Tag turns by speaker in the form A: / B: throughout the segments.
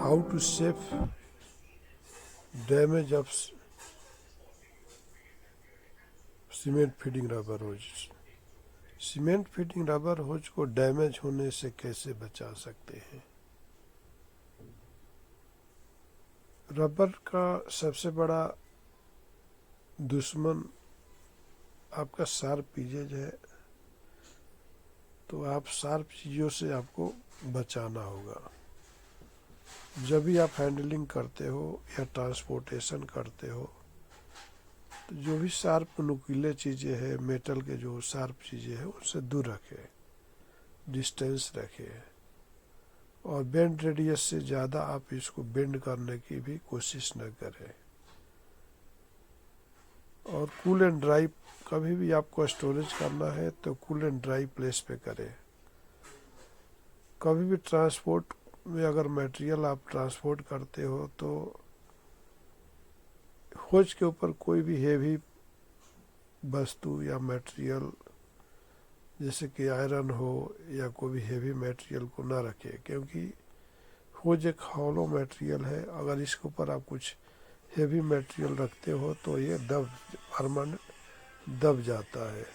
A: How to save damage of cement feeding rubber hose. Cement feeding rubber hose को damage होने से कैसे बचा सकते हैं। रबर का सबसे बड़ा दुश्मन आपका शार्प एजेज है, तो आप शार्प चीज़ों से आपको बचाना होगा। जब भी आप हैंडलिंग करते हो या ट्रांसपोर्टेशन करते हो, तो जो भी शार्प नुकीले चीज़ें हैं, मेटल के जो शार्प चीज़ें हैं, उससे दूर रखें, डिस्टेंस रखें, और बेंड रेडियस से ज़्यादा आप इसको बेंड करने की भी कोशिश न करें। और कूल एंड ड्राई, कभी भी आपको स्टोरेज करना है तो कूल एंड ड्राई प्लेस पे करें। कभी भी ट्रांसपोर्ट में अगर मटेरियल आप ट्रांसपोर्ट करते हो तो होज के ऊपर कोई भी हेवी वस्तु या मटेरियल जैसे कि आयरन हो या कोई भी हेवी मटेरियल को ना रखें, क्योंकि होज एक हॉलो मटेरियल है। अगर इसके ऊपर आप कुछ हेवी मटेरियल रखते हो तो ये परमानेंट दब जाता है।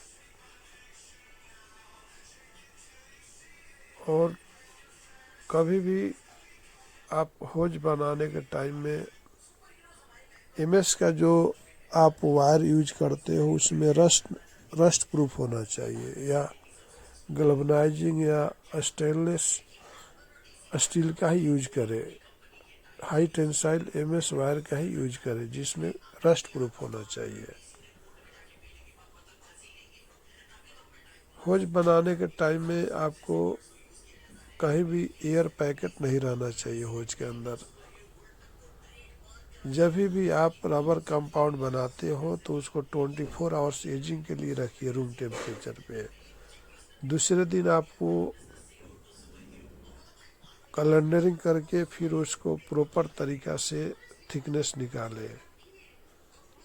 A: और कभी भी आप होज बनाने के टाइम में एमएस का जो आप वायर यूज करते हो उसमें रस्ट प्रूफ होना चाहिए, या गैल्वेनाइजिंग या स्टेनलेस स्टील का ही यूज करें। हाई टेंसाइल एमएस वायर का ही यूज करें जिसमें रस्ट प्रूफ होना चाहिए। होज बनाने के टाइम में आपको कहीं भी एयर पैकेट नहीं रहना चाहिए होज के अंदर। जब भी आप रबर कंपाउंड बनाते हो तो उसको 24 आवर्स एजिंग के लिए रखिए रूम टेम्परेचर पे। दूसरे दिन आपको कैलेंडरिंग करके फिर उसको प्रॉपर तरीक़ा से थिकनेस निकाले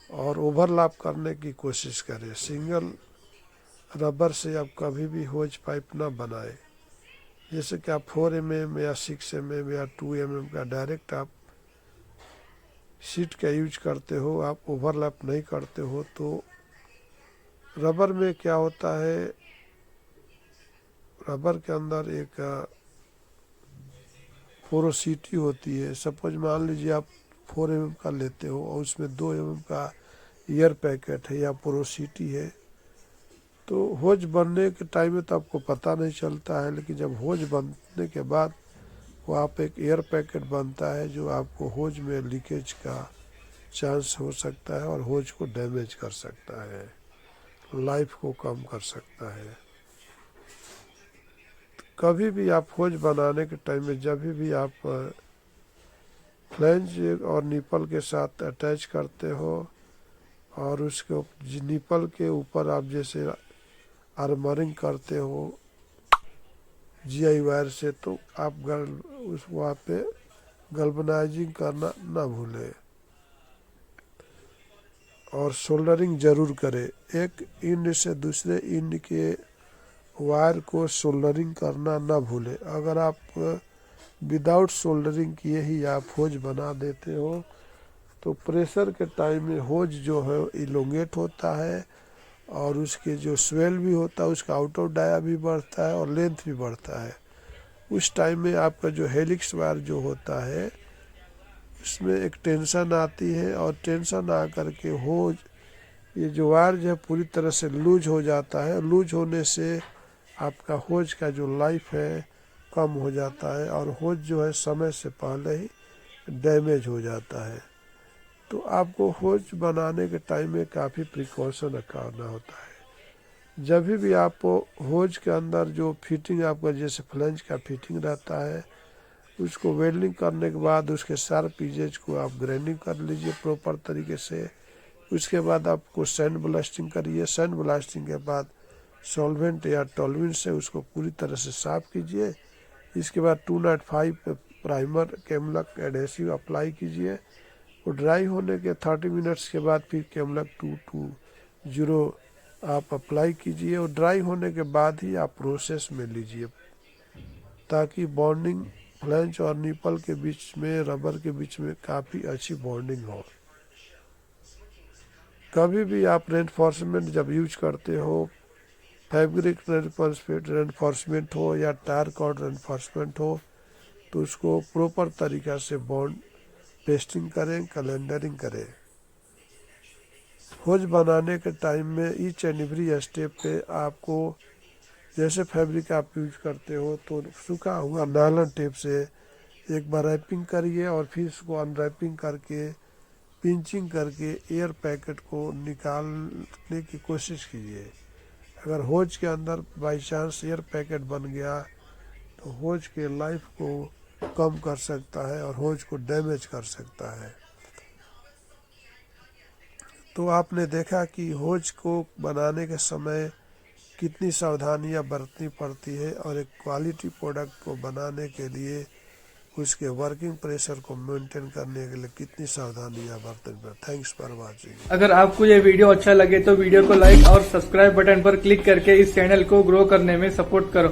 A: और ओवरलैप करने की कोशिश करें। सिंगल रबर से आप कभी भी होज पाइप ना बनाए। जैसे कि आप 4 mm या 6 mm या 2 mm का डायरेक्ट आप शीट का यूज करते हो, आप ओवरलैप नहीं करते हो, तो रबर में क्या होता है, रबर के अंदर एक पोरोसिटी होती है। सपोज मान लीजिए आप 4 mm का लेते हो और उसमें 2 mm का एयर पैकेट है या पोरोसिटी है, तो होज बनने के टाइम में तो आपको पता नहीं चलता है, लेकिन जब होज बनने के बाद वो आप एक एयर पैकेट बनता है जो आपको होज में लीकेज का चांस हो सकता है और होज को डैमेज कर सकता है, लाइफ को कम कर सकता है। कभी भी आप होज बनाने के टाइम में जब भी आप फ्लैंज और निपल के साथ अटैच करते हो और उसके निपल के ऊपर आप जैसे आर्मरिंग करते हो जीआई वायर से, तो आप उस वहाँ पे गैल्वेनाइजिंग करना ना भूलें और सोल्डरिंग ज़रूर करें। एक इंड से दूसरे इंड के वायर को सोल्डरिंग करना ना भूलें। अगर आप विदाउट सोल्डरिंग किए ही आप होज बना देते हो तो प्रेशर के टाइम में होज जो है इलोंगेट होता है और उसके जो स्वेल भी होता है, उसका आउट ऑफ डाया भी बढ़ता है और लेंथ भी बढ़ता है। उस टाइम में आपका जो हेलिक्स वायर जो होता है उसमें एक टेंशन आती है और टेंशन आ करके होज ये जो वायर जो है पूरी तरह से लूज हो जाता है। लूज होने से आपका होज का जो लाइफ है कम हो जाता है और होज जो है समय से पहले ही डैमेज हो जाता है। तो आपको होज बनाने के टाइम में काफ़ी प्रिकॉशन करना होता है। जब भी आप होज के अंदर जो फिटिंग आपका जैसे फ्लैंज का फिटिंग रहता है उसको वेल्डिंग करने के बाद उसके शार्प एजेज को आप ग्राइंडिंग कर लीजिए प्रॉपर तरीके से। उसके बाद आपको सैंड ब्लास्टिंग करिए। सैंड ब्लास्टिंग के बाद सॉल्वेंट या टॉलविन से उसको पूरी तरह से साफ कीजिए। इसके बाद 205 प्राइमर केमलक एडहेसिव अप्लाई कीजिए। वो ड्राई होने के 30 मिनट्स के बाद फिर केमलक 220 आप अप्लाई कीजिए और ड्राई होने के बाद ही आप प्रोसेस में लीजिए ताकि बॉन्डिंग फ्लैंज और निपल के बीच में, रबर के बीच में काफ़ी अच्छी बॉन्डिंग हो। कभी भी आप रेनफोर्समेंट जब यूज करते हो, फैब्रिक रेनफोर्समेंट हो या टायर कॉर्ड रेनफोर्समेंट हो, तो उसको प्रॉपर तरीक़ा से बॉन्ड पेस्टिंग करें, कैलेंडरिंग करें। होज बनाने के टाइम में ईच एंड एवरी स्टेप पे आपको, जैसे फैब्रिक आप यूज करते हो तो सूखा हुआ नायलॉन टेप से एक बार रैपिंग करिए और फिर उसको अनरैपिंग करके, पिंचिंग करके एयर पैकेट को निकालने की कोशिश कीजिए। अगर होज के अंदर बाई चांस एयर पैकेट बन गया तो होज के लाइफ को कम कर सकता है और होज को डैमेज कर सकता है। तो आपने देखा कि होज को बनाने के समय कितनी सावधानियां बरतनी पड़ती है और एक क्वालिटी प्रोडक्ट को बनाने के लिए उसके वर्किंग प्रेशर को मेंटेन करने के लिए कितनी सावधानियां बरतनी पड़ती। Thanks for watching.
B: अगर आपको ये वीडियो अच्छा लगे तो वीडियो को लाइक और सब्सक्राइब बटन पर क्लिक करके इस चैनल को ग्रो करने में सपोर्ट करो।